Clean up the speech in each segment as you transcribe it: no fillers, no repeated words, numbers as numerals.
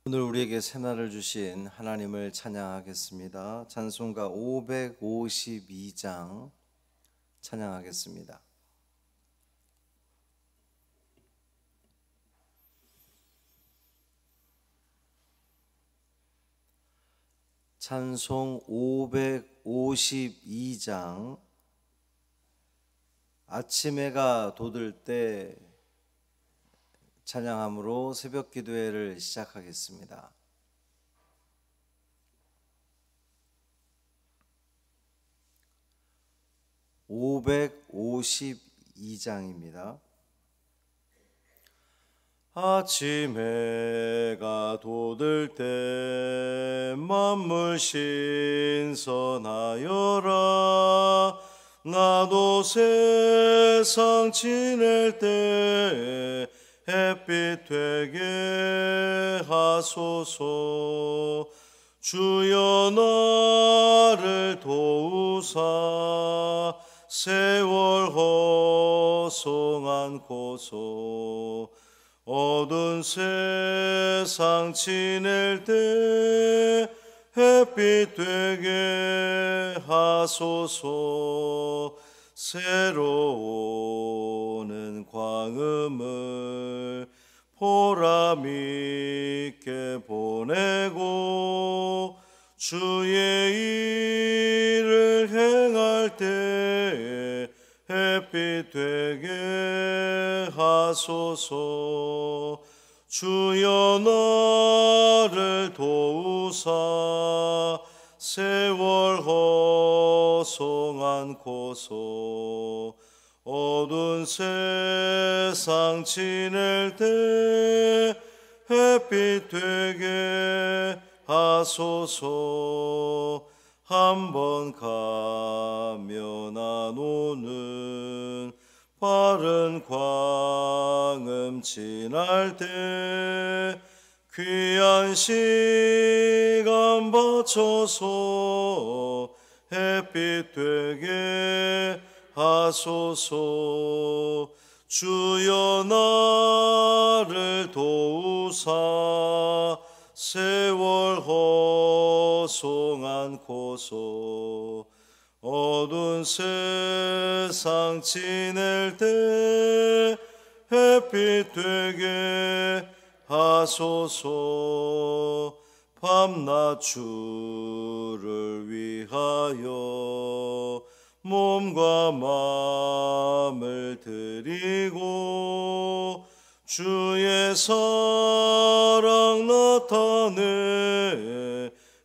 오늘 우리에게 새날을 주신 하나님을 찬양하겠습니다. 찬송가 552장 찬양하겠습니다. 찬송 552장 아침 해가 돋을 때 찬양함으로 새벽 기도회를 시작하겠습니다. (552장입니다) 아침 해가 돋을 때 만물 신선하여라. 나도 세상 지낼 때 햇빛 되게 하소서. 주여 나를 도우사 세월 허송 않고서 어두운 세상 지낼 때 햇빛 되게 하소서. 새로오는 광음을 보람 있게 보내고 주의 일을 행할 때 햇빛 되게 하소서. 주여 나를 도우사 세월 허송 않고서 어두운 세상 지낼 때 햇빛 되게 하소서. 한번 가며 난 오는 빠른 광음 지날 때 귀한 시간 바쳐서 햇빛 되게 하소서. 주여 나를 도우사 세월 허송 않고서 어두운 세상 지낼 때 햇빛 되게 하소서. 밤낮 주를 위하여 몸과 마음을 드리고 주의 사랑 나타내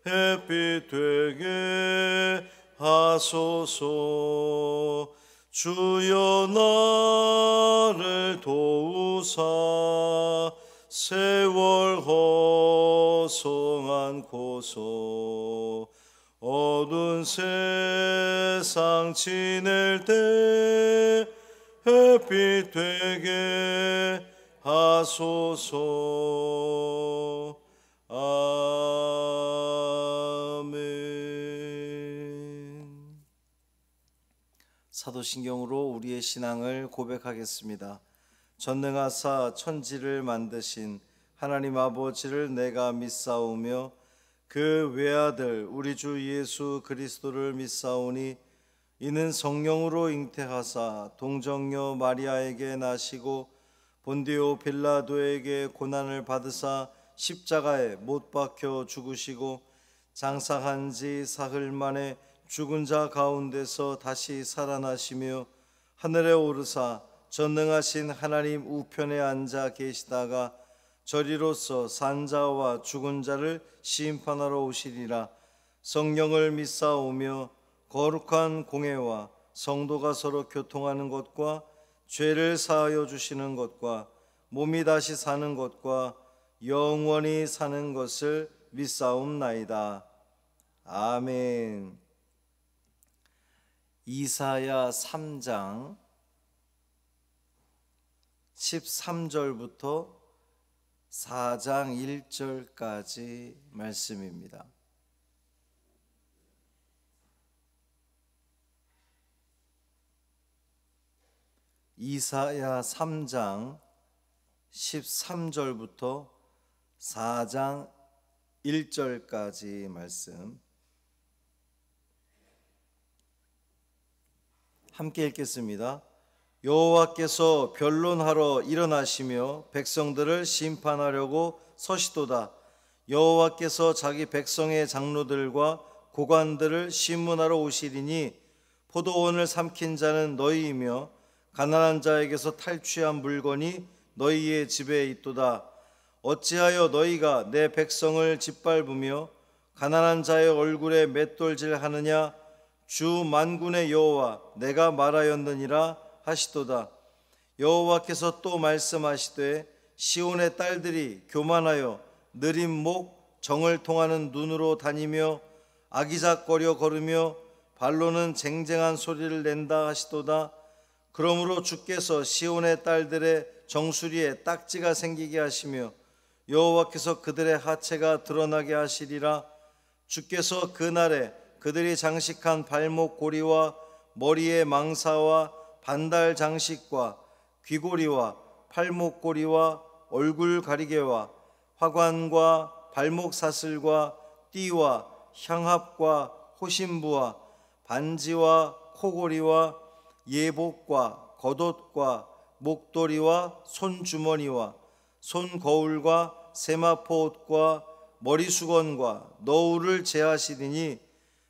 햇빛 되게 하소서. 주여 나를 도우사 세월 허송 않고서 어두운 세상 지낼 때 햇빛 되게 하소서. 아멘. 사도신경으로 우리의 신앙을 고백하겠습니다. 전능하사 천지를 만드신 하나님 아버지를 내가 믿사오며 그 외아들 우리 주 예수 그리스도를 믿사오니 이는 성령으로 잉태하사 동정녀 마리아에게 나시고 본디오 빌라도에게 고난을 받으사 십자가에 못 박혀 죽으시고 장사한 지 사흘 만에 죽은 자 가운데서 다시 살아나시며 하늘에 오르사 전능하신 하나님 우편에 앉아 계시다가 저리로서 산자와 죽은 자를 심판하러 오시리라. 성령을 믿사오며 거룩한 공회와 성도가 서로 교통하는 것과 죄를 사하여 주시는 것과 몸이 다시 사는 것과 영원히 사는 것을 믿사옵나이다. 아멘. 이사야 3장 13절부터 4장 1절까지 말씀입니다. 이사야 3장 13절부터 4장 1절까지 말씀 함께 읽겠습니다. 여호와께서 변론하러 일어나시며 백성들을 심판하려고 서시도다. 여호와께서 자기 백성의 장로들과 고관들을 심문하러 오시리니 포도원을 삼킨 자는 너희이며 가난한 자에게서 탈취한 물건이 너희의 집에 있도다. 어찌하여 너희가 내 백성을 짓밟으며 가난한 자의 얼굴에 맷돌질하느냐? 주 만군의 여호와 내가 말하였느니라 하시도다. 여호와께서 또 말씀하시되 시온의 딸들이 교만하여 느린 목 정을 통하는 눈으로 다니며 아기작거려 걸으며 발로는 쟁쟁한 소리를 낸다 하시도다. 그러므로 주께서 시온의 딸들의 정수리에 딱지가 생기게 하시며 여호와께서 그들의 하체가 드러나게 하시리라. 주께서 그날에 그들이 장식한 발목 고리와 머리의 망사와 반달 장식과 귀고리와 팔목 고리와 얼굴 가리개와 화관과 발목 사슬과 띠와 향합과 호신부와 반지와 코고리와 예복과 겉옷과 목도리와 손주머니와 손거울과 세마포 옷과 머리수건과 너울을 제하시리니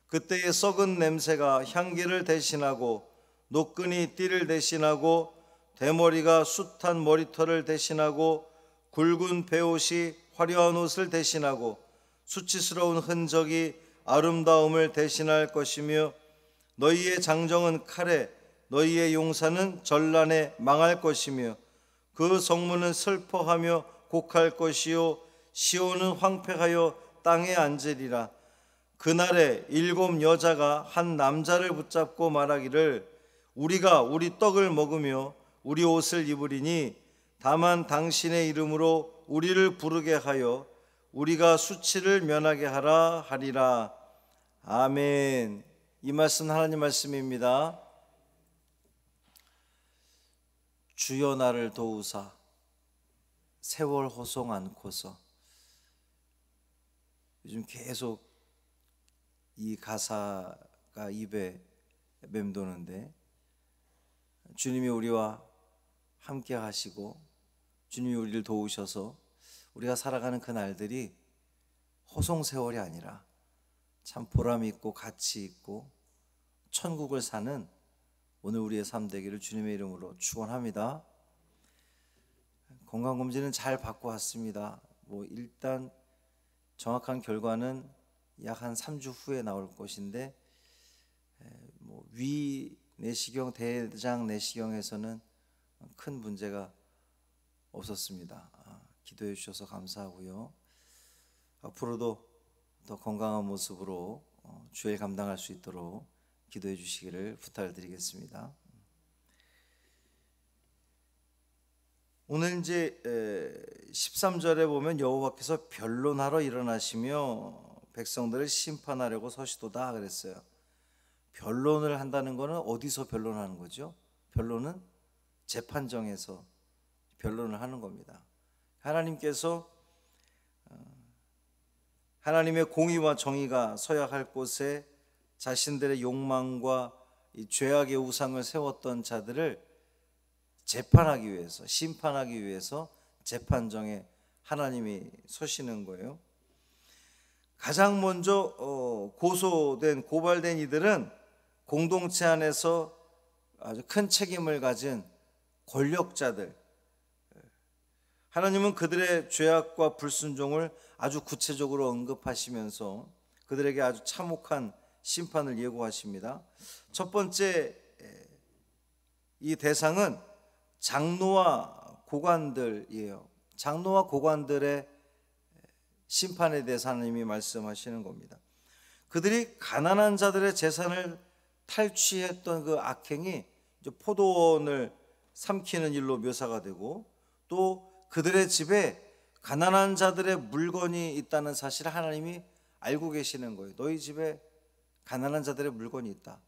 그때의 썩은 냄새가 향기를 대신하고 노끈이 띠를 대신하고 대머리가 숱한 머리털을 대신하고 굵은 베옷이 화려한 옷을 대신하고 수치스러운 흔적이 아름다움을 대신할 것이며 너희의 장정은 칼에 너희의 용사는 전란에 망할 것이며 그 성문은 슬퍼하며 곡할 것이요 시온은 황폐하여 땅에 앉으리라. 그날에 7 여자가 한 남자를 붙잡고 말하기를 우리가 우리 떡을 먹으며 우리 옷을 입으리니 다만 당신의 이름으로 우리를 부르게 하여 우리가 수치를 면하게 하라 하리라. 아멘. 이 말씀 하나님 말씀입니다. 주여 나를 도우사 세월 호송 않고서. 요즘 계속 이 가사가 입에 맴도는데 주님이 우리와 함께 하시고 주님이 우리를 도우셔서 우리가 살아가는 그 날들이 호송세월이 아니라 참 보람 있고 가치 있고 천국을 사는 오늘 우리의 삶 되기를 주님의 이름으로 축원합니다. 건강검진은 잘 받고 왔습니다. 일단 정확한 결과는 약 한 3주 후에 나올 것인데 위 내시경, 대장 내시경에서는 큰 문제가 없었습니다. 기도해 주셔서 감사하고요. 앞으로도 더 건강한 모습으로 주일 감당할 수 있도록 기도해 주시기를 부탁드리겠습니다. 오늘 이제 13절에 보면 여호와께서 변론하러 일어나시며 백성들을 심판하려고 서시도다 그랬어요. 변론을 한다는 것은 어디서 변론하는 거죠? 변론은 재판정에서 변론을 하는 겁니다. 하나님께서 하나님의 공의와 정의가 서야 할 곳에 자신들의 욕망과 이 죄악의 우상을 세웠던 자들을 재판하기 위해서, 심판하기 위해서 재판정에 하나님이 서시는 거예요. 가장 먼저 고발된 이들은 공동체 안에서 아주 큰 책임을 가진 권력자들, 하나님은 그들의 죄악과 불순종을 아주 구체적으로 언급하시면서 그들에게 아주 참혹한 심판을 예고하십니다. 첫 번째 이 대상은 장로와 고관들이에요. 장로와 고관들의 심판에 대해서 하나님이 말씀하시는 겁니다. 그들이 가난한 자들의 재산을 탈취했던 그 악행이 이제 포도원을 삼키는 일로 묘사가 되고, 또 그들의 집에 가난한 자들의 물건이 있다는 사실을 하나님이 알고 계시는 거예요. 너희 집에 가난한 자들의 물건이 있다.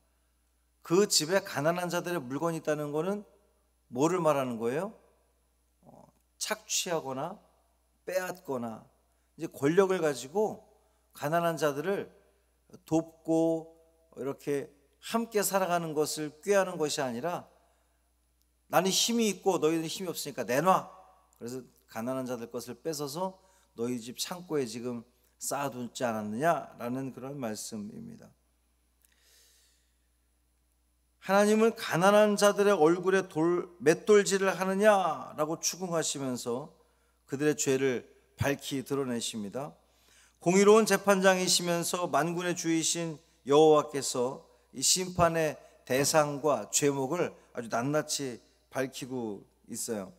그 집에 가난한 자들의 물건이 있다는 것은 뭐를 말하는 거예요? 착취하거나 빼앗거나 이제 권력을 가지고 가난한 자들을 돕고 이렇게 함께 살아가는 것을 꾀하는 것이 아니라 나는 힘이 있고 너희들은 힘이 없으니까 내놔. 그래서 가난한 자들 것을 뺏어서 너희 집 창고에 지금 쌓아두지 않았느냐라는 그런 말씀입니다. 하나님은 가난한 자들의 얼굴에 맷돌질을 하느냐라고 추궁하시면서 그들의 죄를 밝히 드러내십니다. 공의로운 재판장이시면서 만군의 주이신 여호와께서 이 심판의 대상과 죄목을 아주 낱낱이 밝히고 있어요.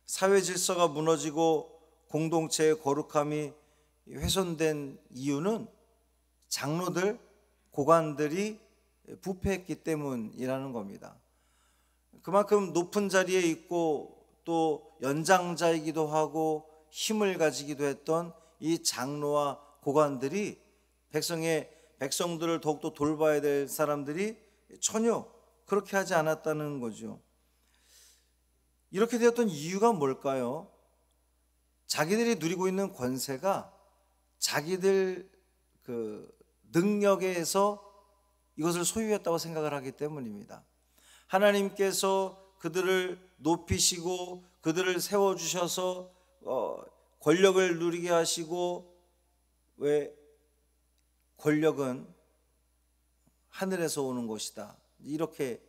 사회 질서가 무너지고 공동체의 거룩함이 훼손된 이유는 장로들, 고관들이 부패했기 때문이라는 겁니다. 그만큼 높은 자리에 있고 또 연장자이기도 하고 힘을 가지기도 했던 이 장로와 고관들이 백성들을 더욱더 돌봐야 될 사람들이 전혀 그렇게 하지 않았다는 거죠. 이렇게 되었던 이유가 뭘까요? 자기들이 누리고 있는 권세가 자기들 그 능력에서 이것을 소유했다고 생각을 하기 때문입니다. 하나님께서 그들을 높이시고 그들을 세워주셔서 권력을 누리게 하시고, 왜 권력은 하늘에서 오는 것이다 이렇게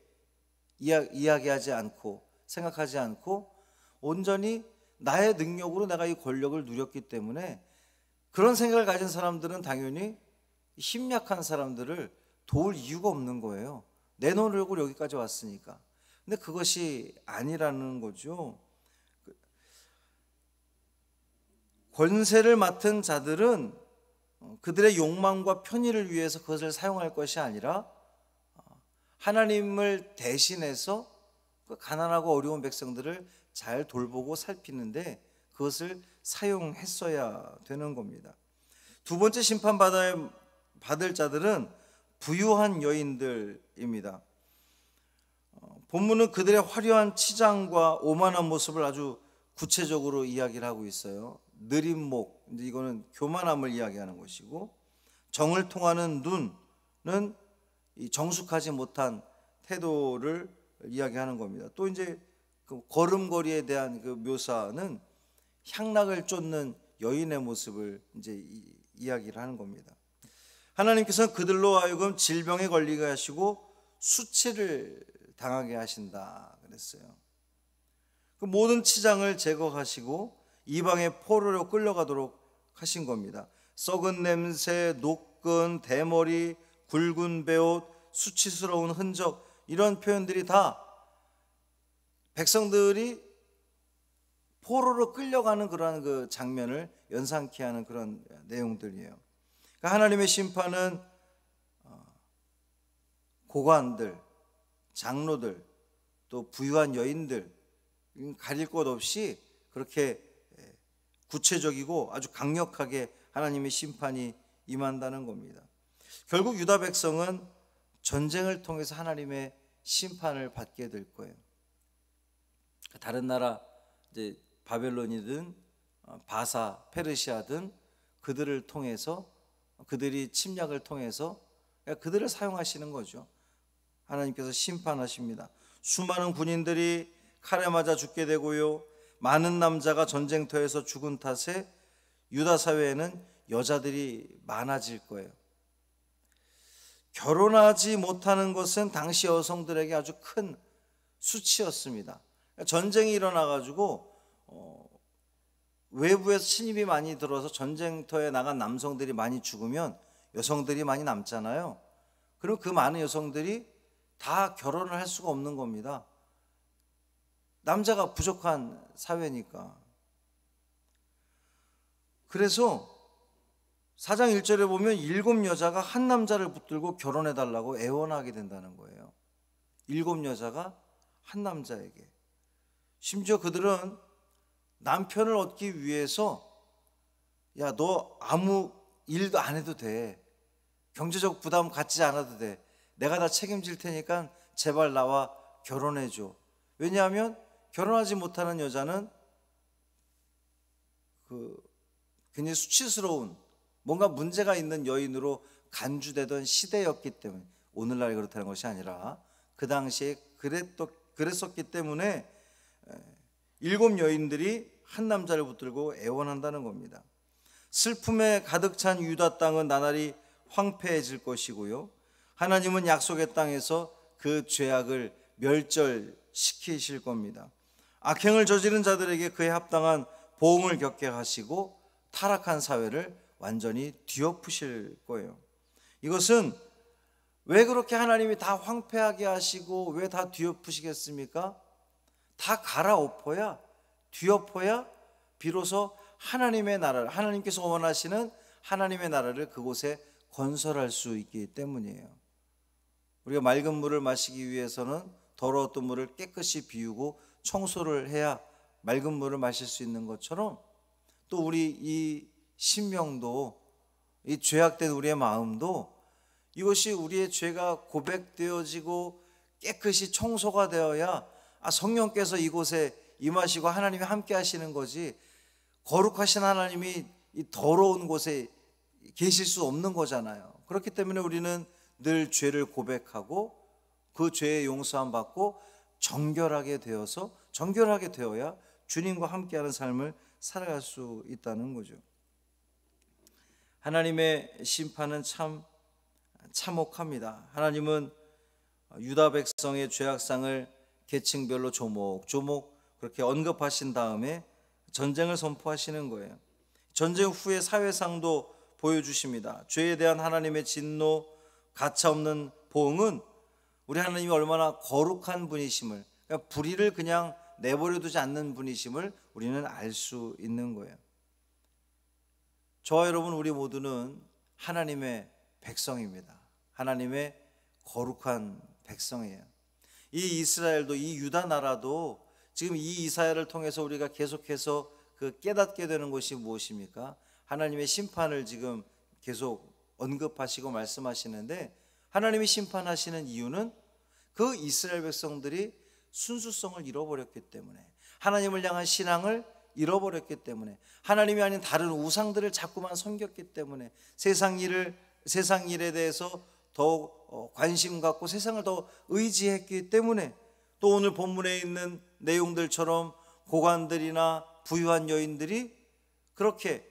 이야기하지 않고 생각하지 않고 온전히 나의 능력으로 내가 이 권력을 누렸기 때문에 그런 생각을 가진 사람들은 당연히 힘약한 사람들을 도울 이유가 없는 거예요. 내놓으려고 여기까지 왔으니까. 근데 그것이 아니라는 거죠. 권세를 맡은 자들은 그들의 욕망과 편의를 위해서 그것을 사용할 것이 아니라 하나님을 대신해서 그 가난하고 어려운 백성들을 잘 돌보고 살피는데 그것을 사용했어야 되는 겁니다. 두 번째 심판받을 자들은 부유한 여인들입니다. 본문은 그들의 화려한 치장과 오만한 모습을 아주 구체적으로 이야기를 하고 있어요. 느린 목, 이거는 교만함을 이야기하는 것이고, 정을 통하는 눈은 이 정숙하지 못한 태도를 이야기하는 겁니다. 또 이제 그 걸음걸이에 대한 그 묘사는 향락을 쫓는 여인의 모습을 이제 이야기를 하는 겁니다. 하나님께서는 그들로 하여금 질병에 걸리게 하시고 수치를 당하게 하신다 그랬어요. 그 모든 치장을 제거하시고 이방의 포로로 끌려가도록 하신 겁니다. 썩은 냄새, 노끈, 대머리, 굵은 베옷, 수치스러운 흔적, 이런 표현들이 다 백성들이 포로로 끌려가는 그런 그 장면을 연상케 하는 그런 내용들이에요. 그러니까 하나님의 심판은 고관들, 장로들, 또 부유한 여인들 가릴 것 없이 그렇게 구체적이고 아주 강력하게 하나님의 심판이 임한다는 겁니다. 결국 유다 백성은 전쟁을 통해서 하나님의 심판을 받게 될 거예요. 다른 나라 이제 바벨론이든 바사, 페르시아든 그들을 통해서, 그들이 침략을 통해서 그들을 사용하시는 거죠. 하나님께서 심판하십니다. 수많은 군인들이 칼에 맞아 죽게 되고요, 많은 남자가 전쟁터에서 죽은 탓에 유다 사회에는 여자들이 많아질 거예요. 결혼하지 못하는 것은 당시 여성들에게 아주 큰 수치였습니다. 전쟁이 일어나가지고 외부에서 침입이 많이 들어서 전쟁터에 나간 남성들이 많이 죽으면 여성들이 많이 남잖아요. 그럼 그 많은 여성들이 다 결혼을 할 수가 없는 겁니다. 남자가 부족한 사회니까. 그래서 4장 1절에 보면 7 여자가 한 남자를 붙들고 결혼해달라고 애원하게 된다는 거예요. 7 여자가 한 남자에게. 심지어 그들은 남편을 얻기 위해서, 야, 너 아무 일도 안 해도 돼, 경제적 부담 갖지 않아도 돼, 내가 다 책임질 테니까 제발 나와 결혼해줘. 왜냐하면 결혼하지 못하는 여자는 굉장히 수치스러운 뭔가 문제가 있는 여인으로 간주되던 시대였기 때문에, 오늘날 그렇다는 것이 아니라 그 당시에 그랬었기 때문에 7 여인들이 한 남자를 붙들고 애원한다는 겁니다. 슬픔에 가득 찬 유다 땅은 나날이 황폐해질 것이고요, 하나님은 약속의 땅에서 그 죄악을 멸절시키실 겁니다. 악행을 저지른 자들에게 그에 합당한 보응을 겪게 하시고 타락한 사회를 완전히 뒤엎으실 거예요. 이것은 왜 그렇게 하나님이 다 황폐하게 하시고 왜 다 뒤엎으시겠습니까? 다 갈아엎어야, 뒤엎어야 비로소 하나님의 나라를, 하나님께서 원하시는 하나님의 나라를 그곳에 건설할 수 있기 때문이에요. 우리가 맑은 물을 마시기 위해서는 더러웠던 물을 깨끗이 비우고 청소를 해야 맑은 물을 마실 수 있는 것처럼, 또 우리 이 심령도, 이 죄악된 우리의 마음도, 이것이 우리의 죄가 고백되어지고 깨끗이 청소가 되어야 성령께서 이곳에 임하시고 하나님이 함께 하시는 거지, 거룩하신 하나님이 이 더러운 곳에 계실 수 없는 거잖아요. 그렇기 때문에 우리는 늘 죄를 고백하고 그 죄의 용서함 받고 정결하게 되어야 주님과 함께하는 삶을 살아갈 수 있다는 거죠. 하나님의 심판은 참 참혹합니다. 하나님은 유다 백성의 죄악상을 계층별로 조목조목 그렇게 언급하신 다음에 전쟁을 선포하시는 거예요. 전쟁 후의 사회상도 보여주십니다. 죄에 대한 하나님의 진노, 가차없는 보응은 우리 하나님이 얼마나 거룩한 분이심을, 그러니까 불의를 그냥 내버려두지 않는 분이심을 우리는 알 수 있는 거예요. 저와 여러분, 우리 모두는 하나님의 백성입니다. 하나님의 거룩한 백성이에요. 이 이스라엘도, 이 유다 나라도 지금 이 이사야를 통해서 우리가 계속해서 깨닫게 되는 것이 무엇입니까? 하나님의 심판을 지금 계속 언급하시고 말씀하시는데, 하나님이 심판하시는 이유는 그 이스라엘 백성들이 순수성을 잃어버렸기 때문에, 하나님을 향한 신앙을 잃어버렸기 때문에, 하나님이 아닌 다른 우상들을 자꾸만 섬겼기 때문에, 세상 일에 대해서 더 관심 갖고 세상을 더 의지했기 때문에, 또 오늘 본문에 있는 내용들처럼 고관들이나 부유한 여인들이 그렇게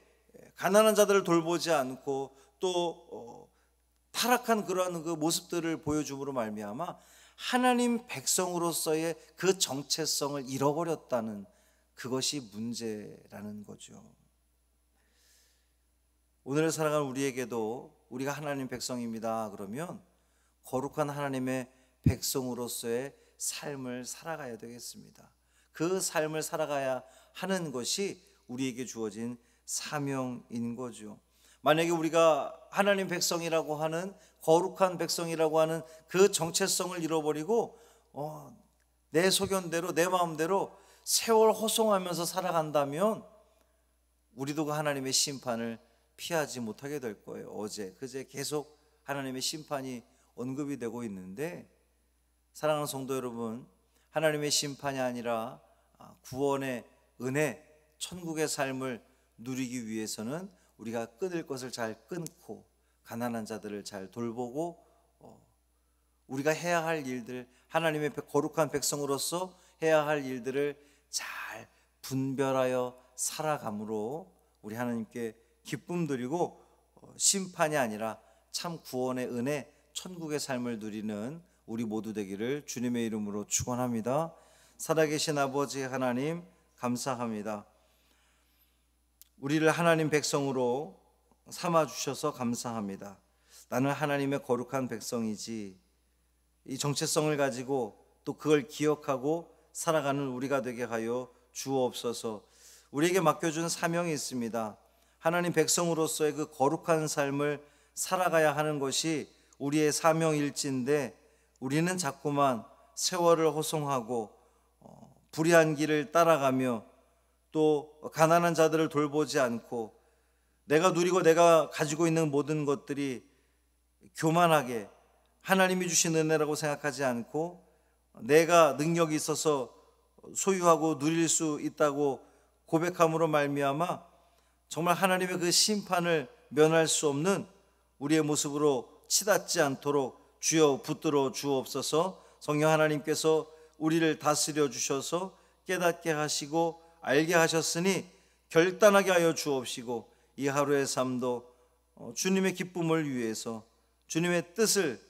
가난한 자들을 돌보지 않고 또 타락한 그러한 그 모습들을 보여줌으로 말미암아 하나님 백성으로서의 그 정체성을 잃어버렸다는, 그것이 문제라는 거죠. 오늘을 살아가는 우리에게도, 우리가 하나님 백성입니다 그러면 거룩한 하나님의 백성으로서의 삶을 살아가야 되겠습니다. 그 삶을 살아가야 하는 것이 우리에게 주어진 사명인 거죠. 만약에 우리가 하나님 백성이라고 하는, 거룩한 백성이라고 하는 그 정체성을 잃어버리고 내 소견대로, 내 마음대로 세월 호송하면서 살아간다면 우리도 그 하나님의 심판을 피하지 못하게 될 거예요. 어제 그제 계속 하나님의 심판이 언급이 되고 있는데, 사랑하는 성도 여러분, 하나님의 심판이 아니라 구원의 은혜, 천국의 삶을 누리기 위해서는 우리가 끊을 것을 잘 끊고 가난한 자들을 잘 돌보고 우리가 해야 할 일들, 하나님의 거룩한 백성으로서 해야 할 일들을 잘 분별하여 살아감으로 우리 하나님께 기쁨 드리고 심판이 아니라 참 구원의 은혜, 천국의 삶을 누리는 우리 모두 되기를 주님의 이름으로 축원합니다. 살아계신 아버지 하나님, 감사합니다. 우리를 하나님 백성으로 삼아주셔서 감사합니다. 나는 하나님의 거룩한 백성이지, 이 정체성을 가지고 또 그걸 기억하고 살아가는 우리가 되게 하여 주옵소서. 우리에게 맡겨준 사명이 있습니다. 하나님 백성으로서의 그 거룩한 삶을 살아가야 하는 것이 우리의 사명일진데, 우리는 자꾸만 세월을 호송하고 불의한 길을 따라가며 또 가난한 자들을 돌보지 않고 내가 누리고 내가 가지고 있는 모든 것들이 교만하게 하나님이 주신 은혜라고 생각하지 않고 내가 능력이 있어서 소유하고 누릴 수 있다고 고백함으로 말미암아 정말 하나님의 그 심판을 면할 수 없는 우리의 모습으로 치닫지 않도록 주여 붙들어 주옵소서. 성령 하나님께서 우리를 다스려 주셔서 깨닫게 하시고 알게 하셨으니 결단하게 하여 주옵시고 이 하루의 삶도 주님의 기쁨을 위해서 주님의 뜻을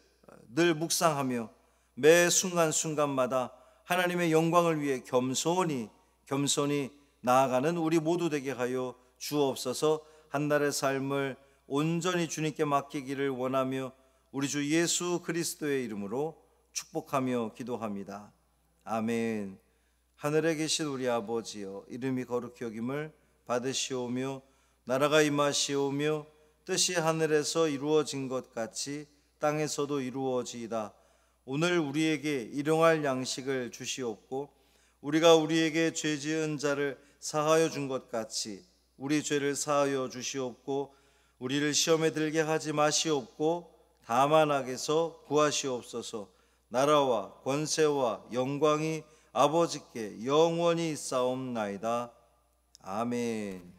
늘 묵상하며 매 순간순간마다 하나님의 영광을 위해 겸손히 나아가는 우리 모두 되게 하여 주옵소서. 한 날의 삶을 온전히 주님께 맡기기를 원하며 우리 주 예수 그리스도의 이름으로 축복하며 기도합니다. 아멘. 하늘에 계신 우리 아버지여, 이름이 거룩히 여김을 받으시오며 나라가 임하시오며 뜻이 하늘에서 이루어진 것 같이 땅에서도 이루어지이다. 오늘 우리에게 일용할 양식을 주시옵고 우리가 우리에게 죄 지은 자를 사하여 준 것 같이 우리 죄를 사하여 주시옵고 우리를 시험에 들게 하지 마시옵고 다만 악에서 구하시옵소서. 나라와 권세와 영광이 아버지께 영원히 있사옵나이다. 아멘.